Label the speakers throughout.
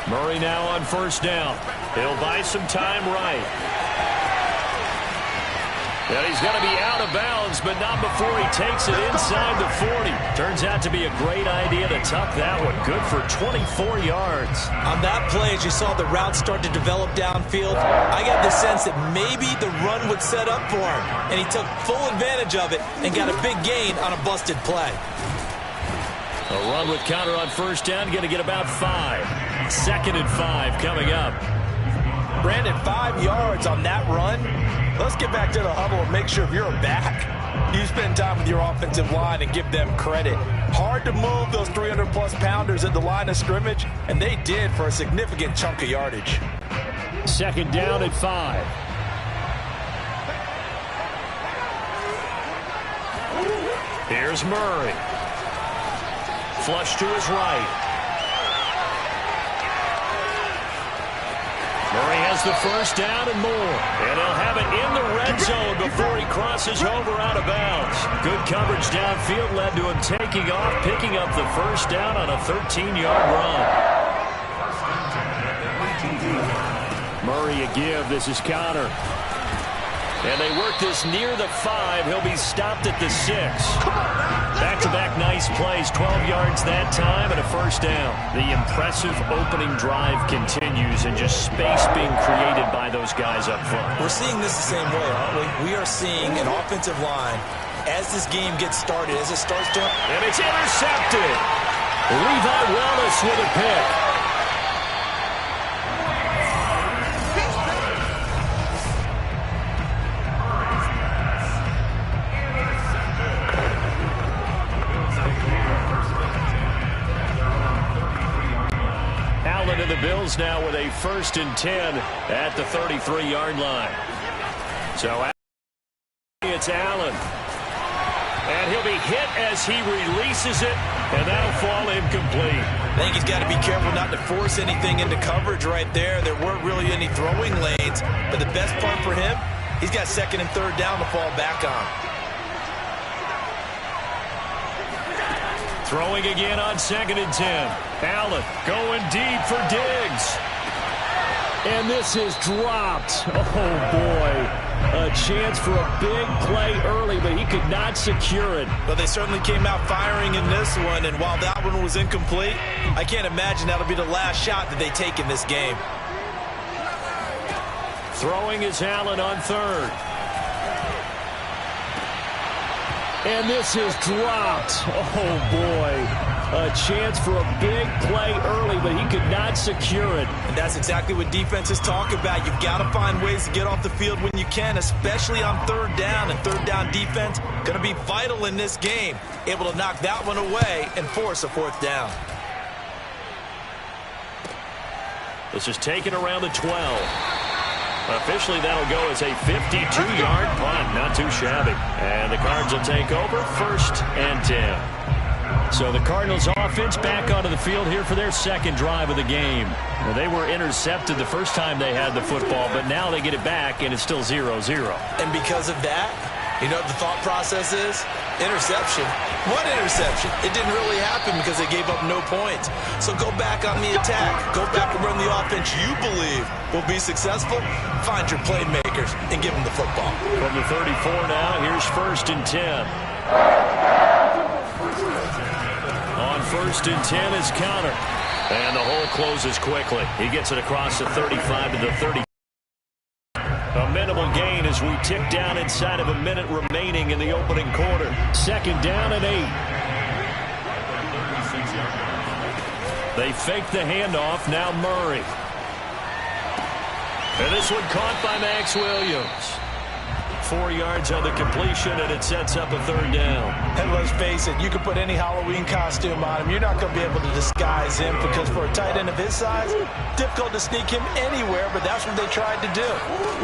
Speaker 1: Murray now on first down. He'll buy some time right. And he's going to be out of bounds, but not before he takes it inside the 40. Turns out to be a great idea to tuck that one. Good for 24 yards.
Speaker 2: On that play, as you saw the route start to develop downfield, I got the sense that maybe the run would set up for him. And he took full advantage of it and got a big gain on a busted play.
Speaker 1: A run with counter on first down, going to get about 5. 2nd and 5 coming up.
Speaker 2: Brandon, 5 yards on that run. Let's get back to the huddle and make sure if you're back, you spend time with your offensive line and give them credit. Hard to move those 300-plus pounders at the line of scrimmage, and they did for a significant chunk of yardage.
Speaker 1: 2nd down at 5. Here's Murray. Flush to his right. Murray has the first down and more. And he'll have it in the red zone before he crosses over out of bounds. Good coverage downfield led to him taking off, picking up the first down on a 13-yard run. Murray a give. This is counter. And they work this near the 5. He'll be stopped at the 6. Back-to-back nice plays, 12 yards that time and a first down. The impressive opening drive continues and just space being created by those guys up front.
Speaker 2: We're seeing this the same way, aren't we? We are seeing an offensive line as this game gets started, as it starts to...
Speaker 1: And it's intercepted. Levi Wallace with a pick. The Bills now with a 1st and 10 at the 33-yard line. So it's Allen. And he'll be hit as he releases it, and that'll fall incomplete.
Speaker 2: I think he's got to be careful not to force anything into coverage right there. There weren't really any throwing lanes, but the best part for him, he's got 2nd and 3rd down to fall back on.
Speaker 1: Throwing again on 2nd and 10. Allen going deep for Diggs. And this is dropped. Oh, boy. A chance for a big play early, but he could not secure it.
Speaker 2: But they certainly came out firing in this one, and while that one was incomplete, I can't imagine that'll be the last shot that they take in this game.
Speaker 1: Throwing is Allen on 3rd. And this is dropped. Oh, boy. A chance for a big play early, but he could not secure it.
Speaker 2: And that's exactly what defenses talk about. You've got to find ways to get off the field when you can, especially on 3rd down. And 3rd down defense going to be vital in this game. Able to knock that one away and force a 4th down.
Speaker 1: This is taken around the 12. Officially, that'll go as a 52-yard punt. Not too shabby. And the Cards will take over 1st and 10. So the Cardinals offense back onto the field here for their 2nd drive of the game. Well, they were intercepted the first time they had the football, but now they get it back, and it's still 0-0.
Speaker 2: And because of that, you know what the thought process is? Interception. What interception? It didn't really happen because they gave up no points. So go back on the attack. Go back and run the offense you believe will be successful. Find your playmakers and give them the football.
Speaker 1: From the 34 now, here's 1st and 10. On 1st and 10 is counter. And the hole closes quickly. He gets it across the 35 to the 30. A minimal gain as we tick down inside of a minute remaining in the opening quarter. 2nd down and 8. They fake the handoff. Now Murray. And this one caught by Max Williams. 4 yards on the completion, and it sets up a 3rd down.
Speaker 2: And let's face it, you can put any Halloween costume on him. You're not going to be able to disguise him because for a tight end of his size, difficult to sneak him anywhere, but that's what they tried to do.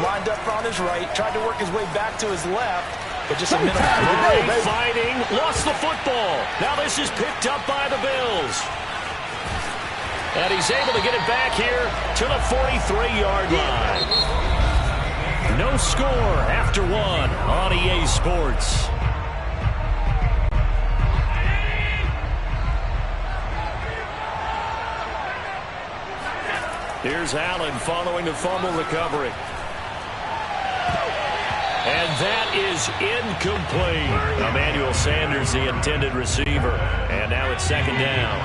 Speaker 2: Lined up on his right, tried to work his way back to his left, but just a minute.
Speaker 1: Murray fighting, lost the football. Now this is picked up by the Bills. And he's able to get it back here to the 43-yard line. No score after 1 on EA Sports. Here's Allen following the fumble recovery. And that is incomplete. Emmanuel Sanders, the intended receiver. And now it's second down.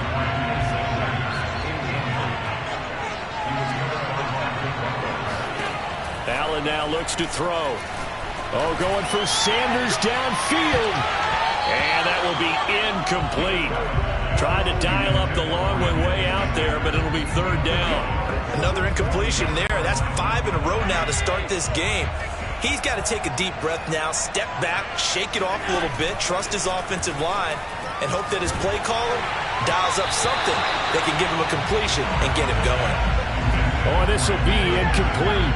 Speaker 1: Allen now looks to throw. Oh, going for Sanders downfield. And that will be incomplete. Tried to dial up the long way out there, but it'll be third down.
Speaker 2: Another incompletion there. That's 5 in a row now to start this game. He's got to take a deep breath now, step back, shake it off a little bit, trust his offensive line, and hope that his play caller dials up something that can give him a completion and get him going.
Speaker 1: Oh, this will be incomplete.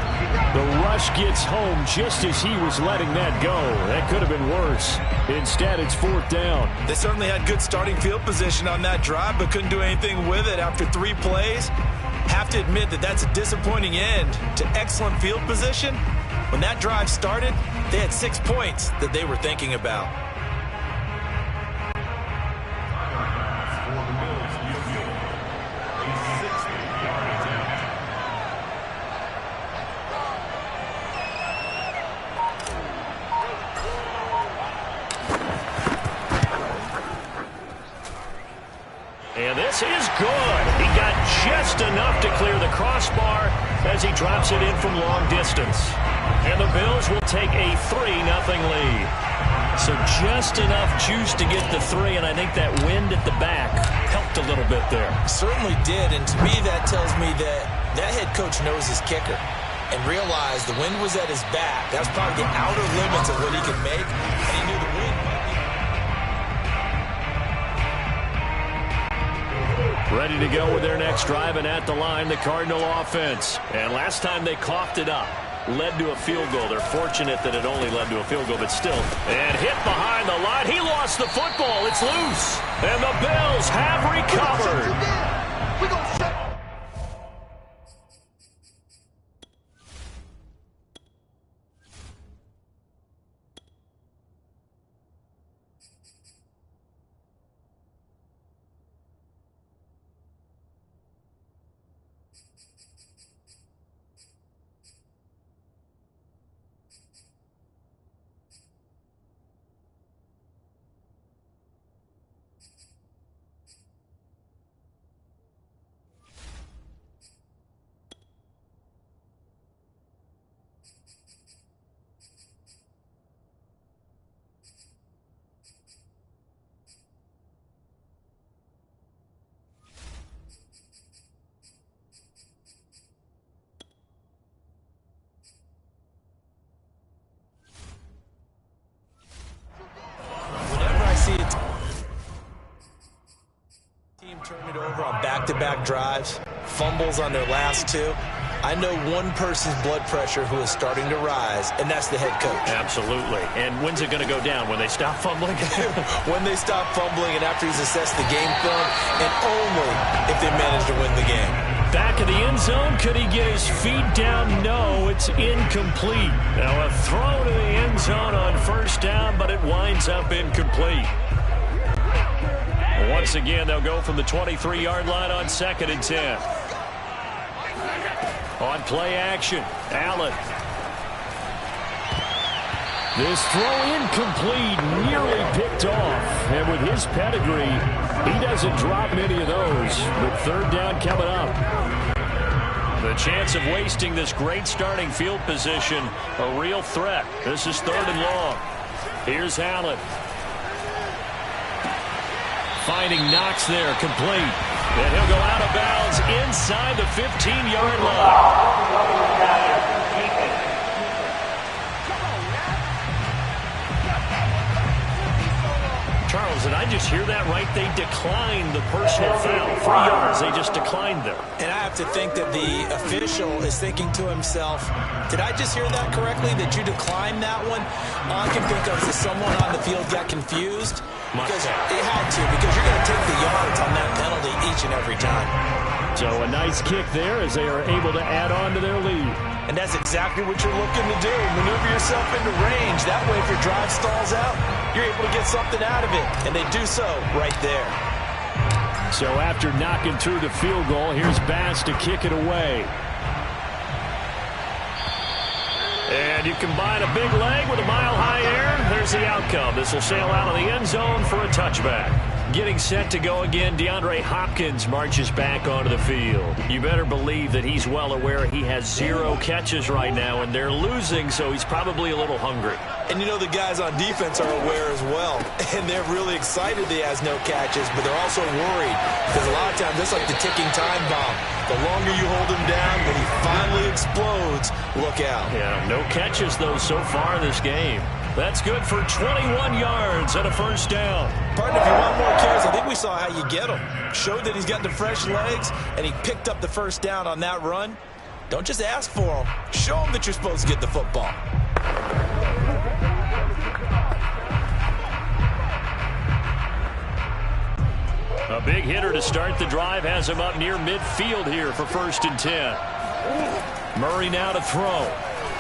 Speaker 1: The rush gets home just as he was letting that go. That could have been worse. Instead, it's fourth down.
Speaker 2: They certainly had good starting field position on that drive, but couldn't do anything with it after 3 plays. Have to admit that that's a disappointing end to excellent field position. When that drive started, they had 6 points that they were thinking about.
Speaker 1: And this is good. He got just enough to clear the crossbar as he drops it in from long distance. And the Bills will take a 3-0 lead. So just enough juice to get the 3, and I think that wind at the back helped a little bit there.
Speaker 2: Certainly did, and to me that tells me that that head coach knows his kicker and realized the wind was at his back. That's probably the outer limits of what he could make, and he knew the wind.
Speaker 1: Ready to go with their next drive, and at the line, the Cardinal offense. And last time they coughed it up, led to a field goal. They're fortunate that it only led to a field goal, but still. And hit behind the line. He lost the football. It's loose. And the Bills have recovered.
Speaker 2: Turn it over on back-to-back drives, fumbles on their last 2. I know one person's blood pressure who is starting to rise, and that's the head coach.
Speaker 1: Absolutely. And when's it going to go down? When they stop fumbling?
Speaker 2: When they stop fumbling and after he's assessed the game film, and only if they manage to win the game.
Speaker 1: Back of the end zone. Could he get his feet down? No, it's incomplete. Now a throw to the end zone on first down, but it winds up incomplete. Once again, they'll go from the 23-yard line on 2nd and 10. On play action, Allen. This throw incomplete, nearly picked off. And with his pedigree, he doesn't drop many of those. But third down coming up. The chance of wasting this great starting field position, a real threat. This is 3rd and long. Here's Allen. Finding Knox there, complete. And he'll go out of bounds inside the 15-yard line. Charles, did I just hear that right? They declined the personal foul. 3 yards, they just declined there.
Speaker 2: And I have to think that the official is thinking to himself, did I just hear that correctly, that you declined that one? All I can think of is someone on the field got confused. Because it had to, because you're going to take the yards on that penalty each and every time.
Speaker 1: So a nice kick there as they are able to add on to their lead.
Speaker 2: And that's exactly what you're looking to do. Maneuver yourself into range. That way, if your drive stalls out, you're able to get something out of it. And they do so right there.
Speaker 1: So after knocking through the field goal, here's Bass to kick it away. And you combine a big leg with a mile-high air. There's the outcome. This will sail out of the end zone for a touchback. Getting set to go again, DeAndre Hopkins marches back onto the field. You better believe that he's well aware he has 0 catches right now, and they're losing, so he's probably a little hungry.
Speaker 2: And you know the guys on defense are aware as well. And they're really excited that he has no catches, but they're also worried. Because a lot of times, that's like the ticking time bomb. The longer you hold him down, when he finally explodes, look out.
Speaker 1: Yeah, no catches, though, so far in this game. That's good for 21 yards and a first down.
Speaker 2: Partner, if you want more carries, I think we saw how you get him. Showed that he's got the fresh legs, and he picked up the first down on that run. Don't just ask for him. Show him that you're supposed to get the football.
Speaker 1: A big hitter to start the drive has him up near midfield here for 1st and 10. Murray now to throw.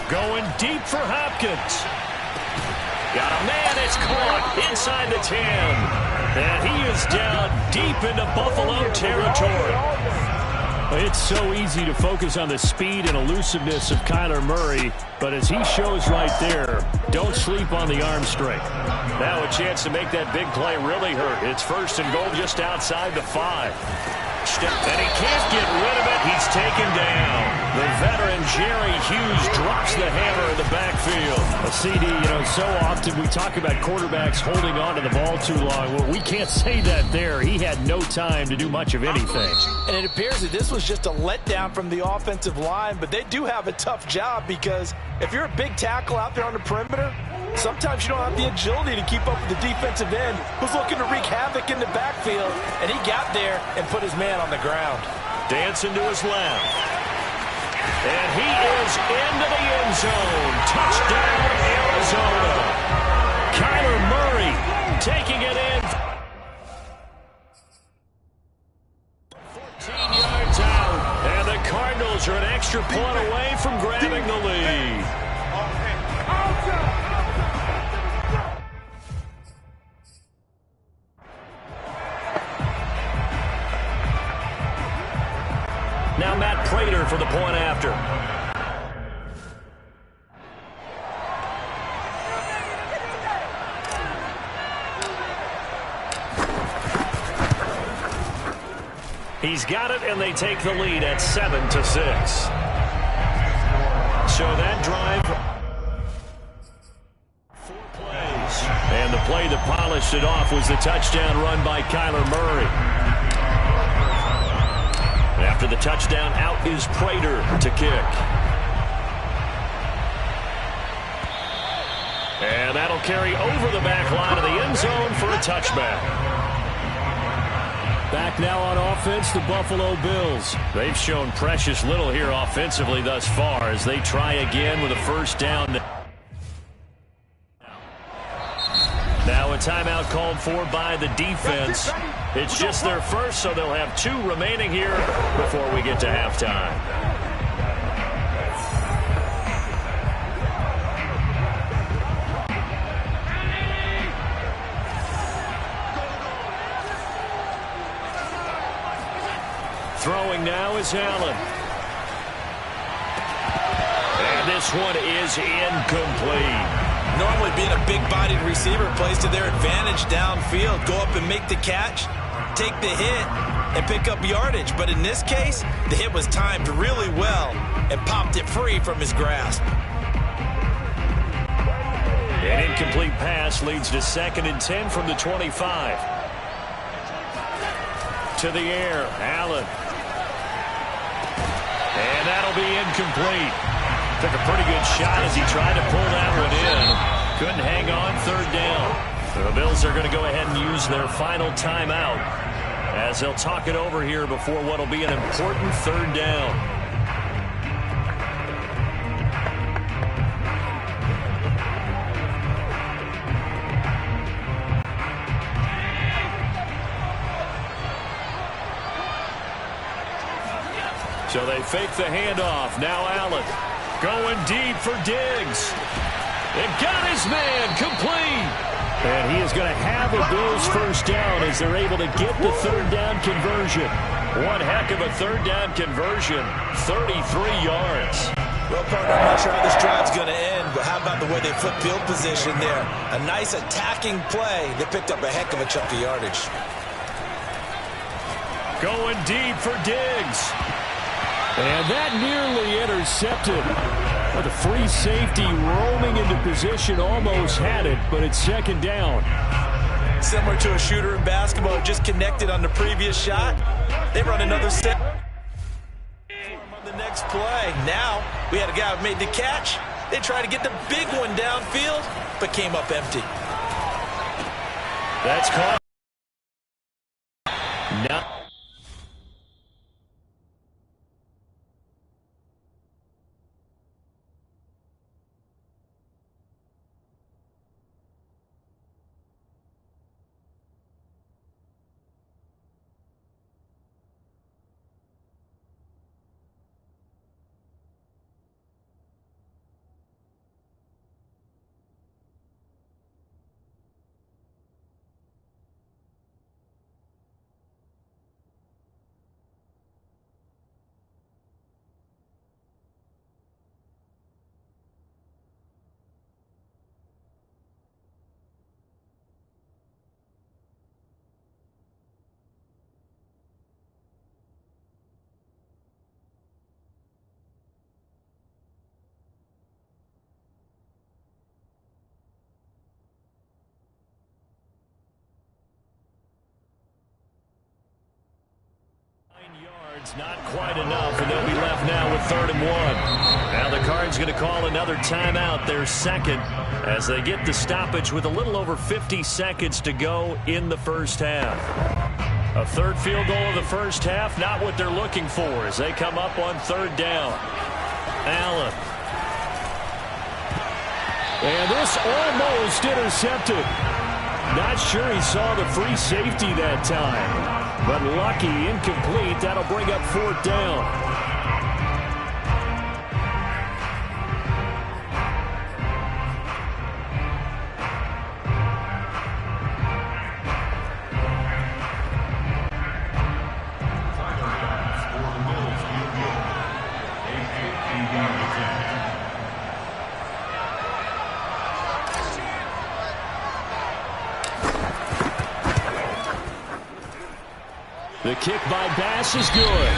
Speaker 1: Going deep for Hopkins. Got a man, it's caught inside the 10. And he is down deep into Buffalo territory. It's so easy to focus on the speed and elusiveness of Kyler Murray, but as he shows right there, don't sleep on the arm strength. Now a chance to make that big play really hurt. It's 1st and goal just outside the 5. And he can't get rid of it. He's taken down. The veteran Jerry Hughes drops the hammer in the backfield. A CD, so often we talk about quarterbacks holding on to the ball too long. Well, we can't say that there. He had no time to do much of anything.
Speaker 2: And it appears that this was just a letdown from the offensive line, but they do have a tough job because if you're a big tackle out there on the perimeter, sometimes you don't have the agility to keep up with the defensive end who's looking to wreak havoc in the backfield, and he got there and put his man on the ground.
Speaker 1: Dancing to his left. And he is into the end zone. Touchdown, Arizona. Kyler Murray taking it in. 14 yards out. And the Cardinals are an extra point away from grabbing the lead. Now Matt Prater for the point after. He's got it, and they take the lead at 7-6. So that drive, 4 plays. And the play that polished it off was the touchdown run by Kyler Murray. After the touchdown, out is Prater to kick. And that'll carry over the back line of the end zone for a touchback. Back now on offense, the Buffalo Bills. They've shown precious little here offensively thus far as they try again with a first down. Now a timeout called for by the defense. It's just their first, so they'll have 2 remaining here before we get to halftime. Throwing now is Allen. And this one is incomplete.
Speaker 2: Normally being a big-bodied receiver plays to their advantage downfield. Go up and make the catch, take the hit, and pick up yardage. But in this case, the hit was timed really well and popped it free from his grasp.
Speaker 1: An incomplete pass leads to 2nd and 10 from the 25. To the air, Allen. And that'll be incomplete. Took a pretty good shot as he tried to pull that one in. Couldn't hang on, 3rd down. The Bills are going to go ahead and use their final timeout as they'll talk it over here before what will be an important 3rd down. So they fake the handoff. Now Allen going deep for Diggs. And got his man complete. And he is going to have a Bills first down as they're able to get the third down conversion. One heck of a third down conversion, 33 yards.
Speaker 2: Well, partner, I'm not sure how this drive's going to end, but how about the way they flip field position there? A nice attacking play. They picked up a heck of a chunk of yardage.
Speaker 1: Going deep for Diggs. And that nearly intercepted. But the free safety rolling into position almost had it, but it's second down.
Speaker 2: Similar to a shooter in basketball, just connected on the previous shot. They run another set on the next play. Now, we had a guy who made the catch. They tried to get the big one downfield, but came up empty.
Speaker 1: That's caught. No. Not quite enough, and they'll be left now with 3rd and 1. Now the Cards going to call another timeout, their second, as they get the stoppage with a little over 50 seconds to go in the first half. A third field goal of the first half, not what they're looking for as they come up on 3rd down. Allen. And this almost intercepted. Not sure he saw the free safety that time. But lucky, incomplete. That'll bring up 4th down. The kick by Bass is good.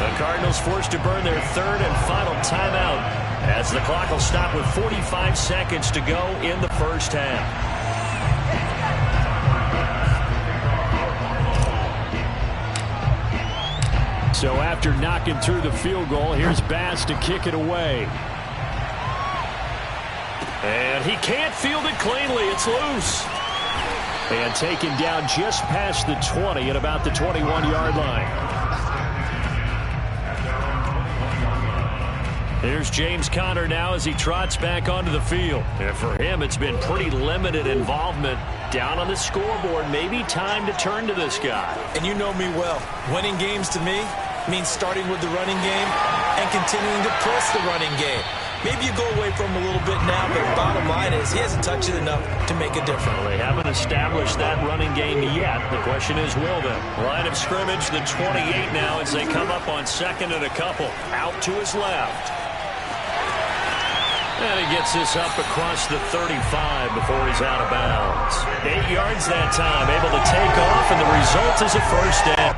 Speaker 1: The Cardinals forced to burn their 3rd and final timeout as the clock will stop with 45 seconds to go in the first half. So after knocking through the field goal, here's Bass to kick it away. And he can't field it cleanly. It's loose. And taken down just past the 20 at about the 21-yard line. Here's James Conner now as he trots back onto the field. And for him, it's been pretty limited involvement down on the scoreboard. Maybe time to turn to this guy.
Speaker 2: And you know me well. Winning games to me means starting with the running game and continuing to press the running game. Maybe you go away from him a little bit now, but the bottom line is he hasn't touched it enough to make a difference.
Speaker 1: Well, they haven't established that running game yet. The question is, will they? Line of scrimmage, the 28 now as they come up on 2nd and a couple. Out to his left. And he gets this up across the 35 before he's out of bounds. 8 yards that time, able to take off, and the result is a first down.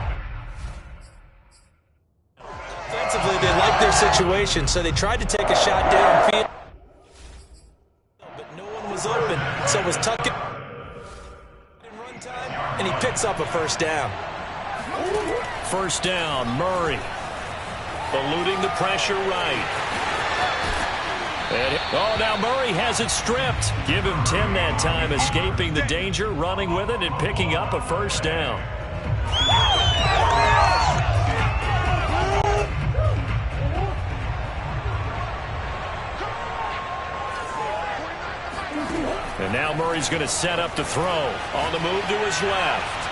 Speaker 2: Offensively, they like their situation, so they tried to take a shot downfield. But no one was open, so it was tucked in run time, and he picks up a first down.
Speaker 1: First down, Murray. Eluding the pressure right. Oh, now Murray has it stripped. Give him 10 that time, escaping the danger, running with it, and picking up a first down. And now Murray's going to set up to throw. On the move to his left.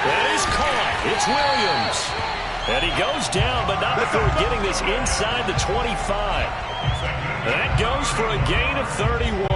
Speaker 1: And he's caught. It's Williams. And he goes down, but not before getting this inside the 25. That goes for a gain of 31.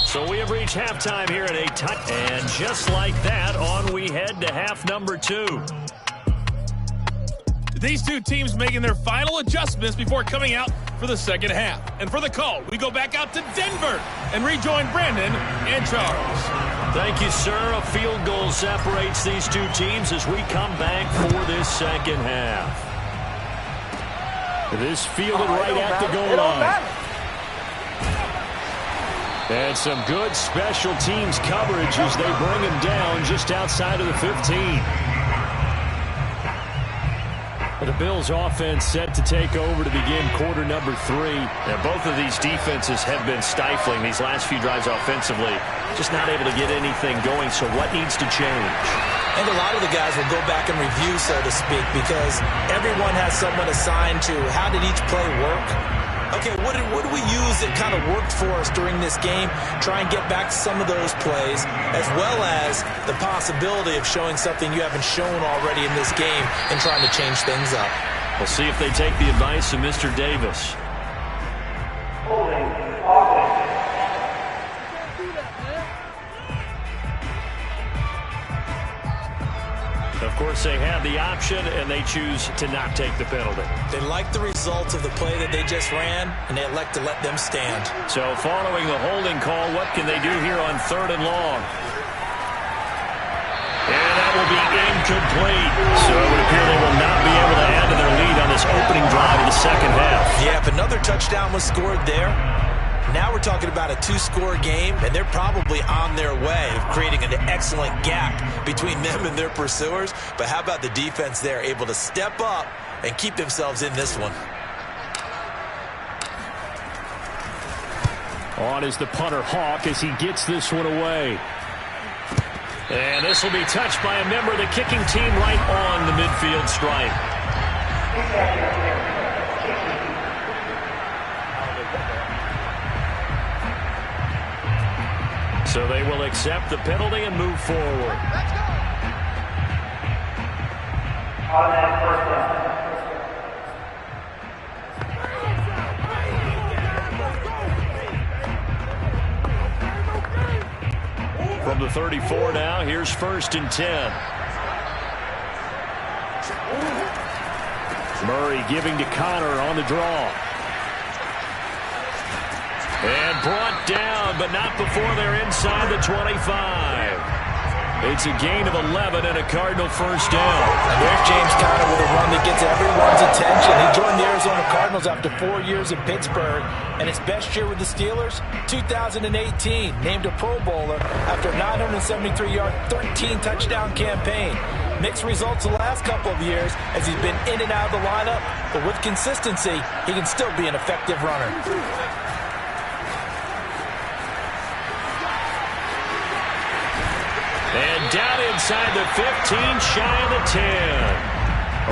Speaker 1: So we have reached halftime here at a touch. And just like that, on we head to half number 2.
Speaker 3: These two teams making their final adjustments before coming out for the second half. And for the call, we go back out to Denver and rejoin Brandon and Charles.
Speaker 1: Thank you, sir. A field goal separates these two teams as we come back for this second half. This fielded right at the goal line. And some good special teams coverage as they bring him down just outside of the 15. The Bills offense set to take over to begin quarter number 3. And both of these defenses have been stifling these last few drives offensively. Just not able to get anything going, so what needs to change?
Speaker 2: And a lot of the guys will go back and review, so to speak, because everyone has someone assigned to how did each play work. Okay, what did we use that kind of worked for us during this game? Try and get back to some of those plays, as well as the possibility of showing something you haven't shown already in this game and trying to change things up.
Speaker 1: We'll see if they take the advice of Mr. Davis. Of course, they have the option, and they choose to not take the penalty.
Speaker 2: They like the results of the play that they just ran, and they elect to let them stand.
Speaker 1: So following the holding call, what can they do here on 3rd and long? And that will be incomplete. So it would appear they will not be able to add to their lead on this opening drive of the second half.
Speaker 2: Yeah, if another touchdown was scored there, now we're talking about a 2-score game, and they're probably on their way of creating an excellent gap between them and their pursuers. But how about the defense there, able to step up and keep themselves in this one?
Speaker 1: On is the punter, Hawk, as he gets this one away. And this will be touched by a member of the kicking team right on the midfield stripe. So they will accept the penalty and move forward.
Speaker 4: Let's go. Automatic first down.
Speaker 1: From the 34 now, here's 1st and 10. Murray giving to Connor on the draw. And brought down, but not before they're inside the 25. It's a gain of 11 and a Cardinal first down.
Speaker 2: And there's James Conner with a run that gets everyone's attention. He joined the Arizona Cardinals after 4 years in Pittsburgh. And his best year with the Steelers, 2018. Named a Pro Bowler after a 973-yard, 13-touchdown campaign. Mixed results the last couple of years as he's been in and out of the lineup. But with consistency, he can still be an effective runner.
Speaker 1: And down inside the 15, shy of the 10.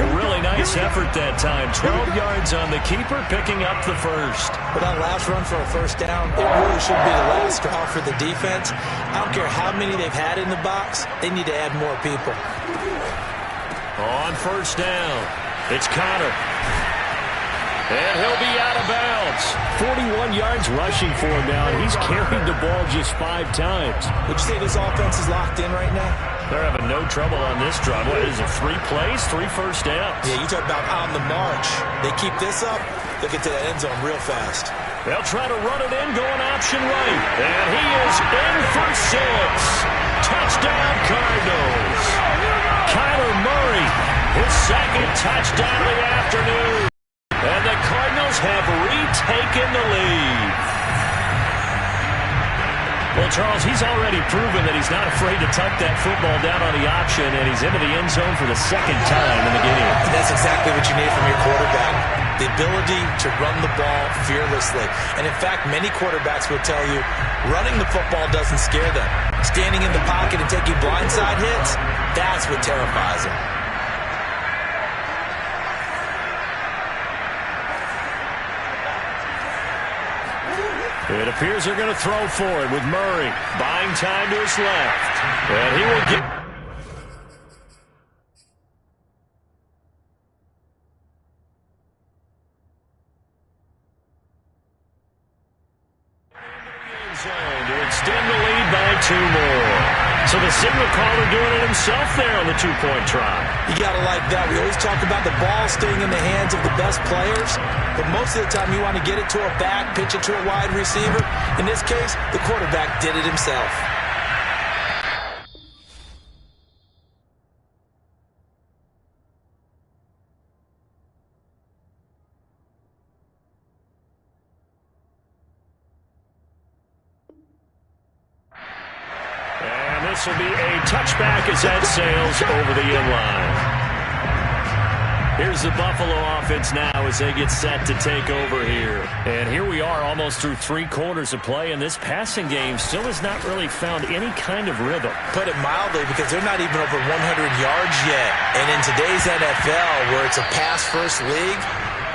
Speaker 1: A really nice effort that time. 12 yards on the keeper, picking up the first.
Speaker 2: But that last run for a first down, it really should be the last straw for the defense. I don't care how many they've had in the box. They need to add more people.
Speaker 1: On first down, it's Connor. And he'll be out of bounds. 41 yards rushing for him now, and he's carried the ball just 5 times.
Speaker 2: Would you say this offense is locked in right now?
Speaker 1: They're having no trouble on this drive. What is it, 3 plays, 3 first downs?
Speaker 2: Yeah, you talk about on the march. They keep this up, they'll get to that end zone real fast.
Speaker 1: They'll try to run it in, going option right. And he is in for 6. Touchdown, Cardinals. Kyler Murray second touchdown of the afternoon. And the Cardinals have retaken the lead. Well, Charles, he's already proven that he's not afraid to tuck that football down on the option, and he's into the end zone for the second time in the game.
Speaker 2: And that's exactly what you need from your quarterback. The ability to run the ball fearlessly. And in fact, many quarterbacks will tell you running the football doesn't scare them. Standing in the pocket and taking blindside hits, that's what terrifies them.
Speaker 1: It appears they're going to throw for it with Murray. Buying time to his left. And he will get... to extend the lead by 2 more. So the signal caller doing it himself there on the 2-point try.
Speaker 2: You got to like that. We always talk about the ball staying in the hands of the best players, but most of the time you want to get it to a back, pitch it to a wide receiver. In this case, the quarterback did it himself.
Speaker 1: This will be a touchback as that sails over the inline. Here's the Buffalo offense now as they get set to take over here. And here we are almost through 3 quarters of play, and this passing game still has not really found any kind of rhythm.
Speaker 2: Put it mildly, because they're not even over 100 yards yet. And in today's NFL, where it's a pass-first league,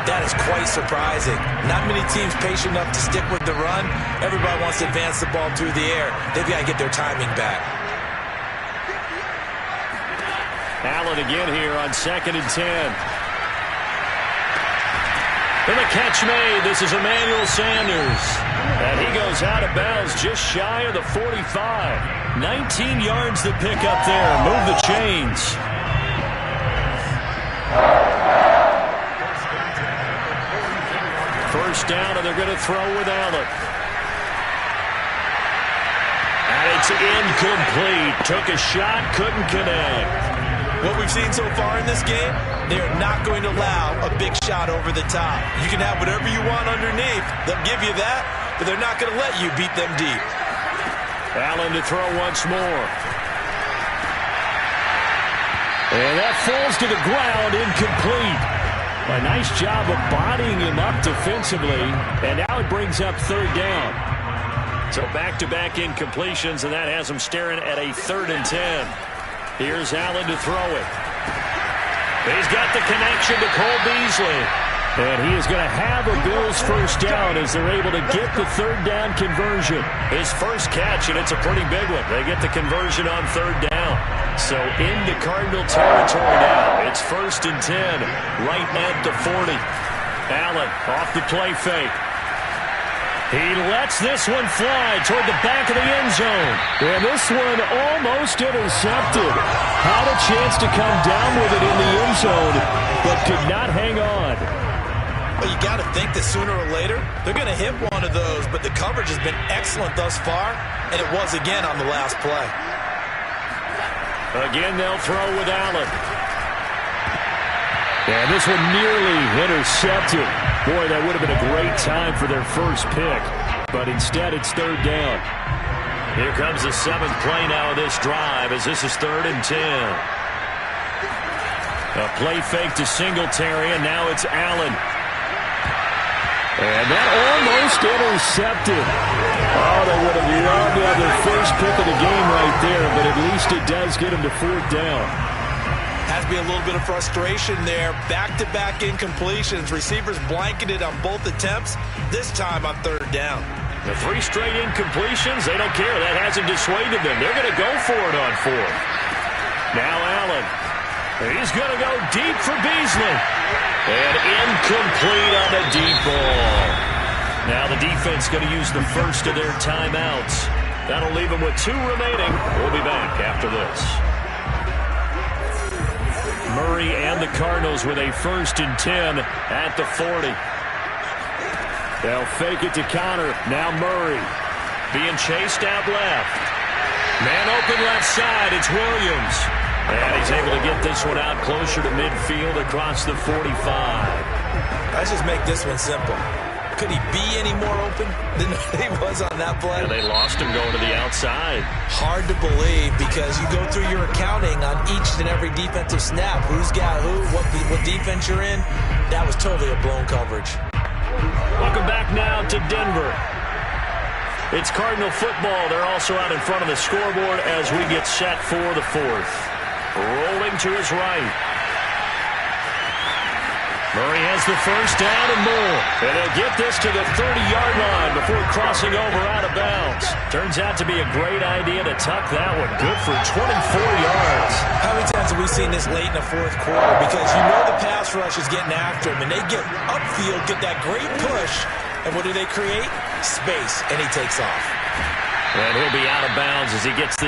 Speaker 2: that is quite surprising. Not many teams patient enough to stick with the run. Everybody wants to advance the ball through the air. They've got to get their timing back.
Speaker 1: Allen again here on 2nd and 10. And the catch made. This is Emmanuel Sanders. And he goes out of bounds just shy of the 45. 19 yards to pick up there. Move the chains. First down, and they're going to throw with Allen. And it's incomplete. Took a shot, couldn't connect.
Speaker 2: What we've seen so far in this game, they are not going to allow a big shot over the top. You can have whatever you want underneath. They'll give you that, but they're not going to let you beat them deep.
Speaker 1: Allen to throw once more. And that falls to the ground, incomplete. A nice job of bodying him up defensively, and now it brings up 3rd down. So back-to-back incompletions, and that has him staring at a 3rd and 10. Here's Allen to throw it. He's got the connection to Cole Beasley. And he is going to have a Bills first down as they're able to get the 3rd down conversion. His first catch, and it's a pretty big one. They get the conversion on 3rd down. So into Cardinal territory now. It's 1st and 10, right at the 40. Allen off the play fake. He lets this one fly toward the back of the end zone. And this one almost intercepted. Had a chance to come down with it in the end zone, but could not hang on.
Speaker 2: Well, you got to think that sooner or later, they're going to hit one of those, but the coverage has been excellent thus far, and it was again on the last play.
Speaker 1: Again, they'll throw with Allen. And this one nearly intercepted. Boy, that would have been a great time for their first pick. But instead, it's 3rd down. Here comes the 7th play now of this drive as this is 3rd and 10. A play fake to Singletary, and now it's Allen. And that almost intercepted. Oh, they would have loved to have their first pick of the game right there, but at least it does get them to 4th down.
Speaker 2: Has to be a little bit of frustration there. Back-to-back incompletions. Receivers blanketed on both attempts, this time on 3rd down.
Speaker 1: The 3 straight incompletions, they don't care. That hasn't dissuaded them. They're going to go for it on 4th. Now Allen. He's going to go deep for Beasley. And incomplete on the deep ball. Now the defense going to use the first of their timeouts. That'll leave them with 2 remaining. We'll be back after this. Murray and the Cardinals with a 1st and 10 at the 40. They'll fake it to Connor. Now Murray being chased out left. Man open left side. It's Williams. And he's He's able to get this one out closer to midfield across the 45.
Speaker 2: Let's just make this one simple. Could he be any more open than he was on that play?
Speaker 1: And they lost him going to the outside.
Speaker 2: Hard to believe because you go through your accounting on each and every defensive snap. Who's got who, what defense you're in. That was totally a blown coverage.
Speaker 1: Welcome back now to Denver. It's Cardinal football. They're also out in front of the scoreboard as we get set for the fourth. Rolling to his right. Murray has the first down and more. And he'll get this to the 30-yard line before crossing over out of bounds. Turns out to be a great idea to tuck that one. Good for 24 yards.
Speaker 2: How many times have we seen this late in the fourth quarter? Because you know the pass rush is getting after him, and they get upfield, get that great push, and what do they create? Space, and he takes off.
Speaker 1: And he'll be out of bounds as he gets the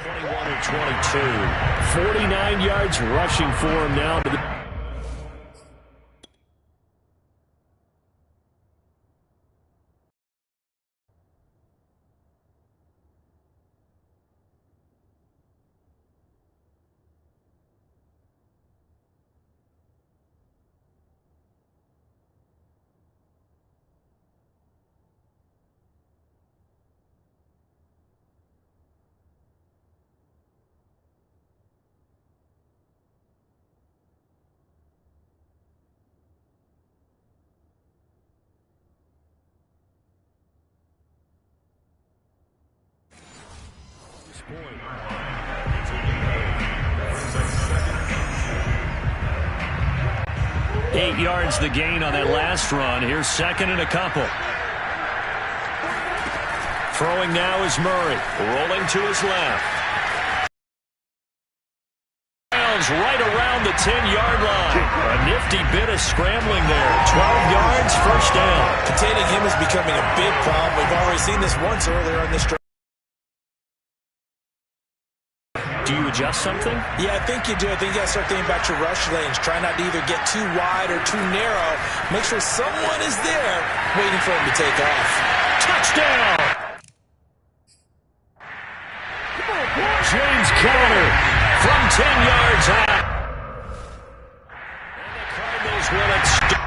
Speaker 1: 21 or 22. 49 yards rushing for him now to the point. 8 yards the gain on that last run. Here's second and a couple. Throwing now is Murray. Rolling to his left. Right around the 10-yard line. A nifty bit of scrambling there. 12 yards, first down.
Speaker 2: Containing him is becoming a big problem. We've already seen this once earlier in this drive.
Speaker 1: Do you adjust something?
Speaker 2: Yeah, I think you do. I think you got to start thinking about your rush lanes. Try not to either get too wide or too narrow. Make sure someone is there waiting for him to take off.
Speaker 1: Touchdown! James Conner from 10 yards out. And the Cardinals will extend.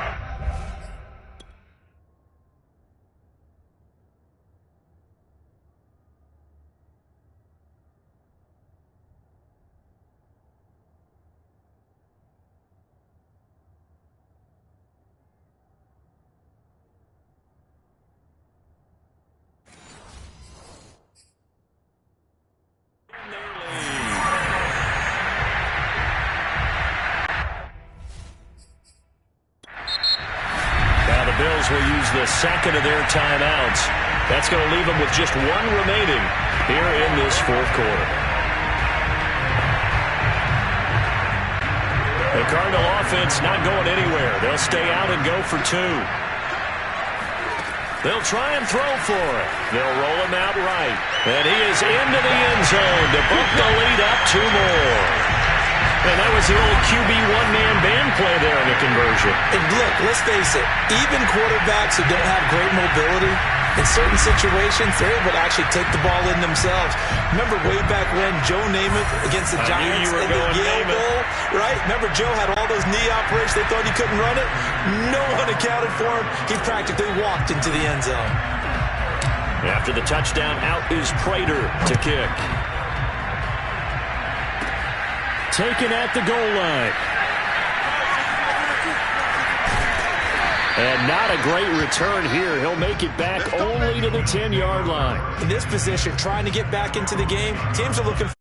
Speaker 1: Bills will use the second of their timeouts. That's going to leave them with just one remaining here in this fourth quarter. The Cardinal offense not going anywhere. They'll stay out and go for two. They'll try and throw for it. They'll roll him out right. And he is into the end zone to bump the lead up two more. And that was the old QB one-man band play there in the conversion.
Speaker 2: And look, let's face it, even quarterbacks who don't have great mobility, in certain situations, they're able to actually take the ball in themselves. Remember way back when Joe Namath against the Giants in the Yale Bowl, right? Remember Joe had all those knee operations. They thought he couldn't run it. No one accounted for him. He practically walked into the end zone.
Speaker 1: After the touchdown, out is Prater to kick. Taken at the goal line. And not a great return here. He'll make it back only to the 10-yard line.
Speaker 2: In this position, trying to get back into the game, teams are looking for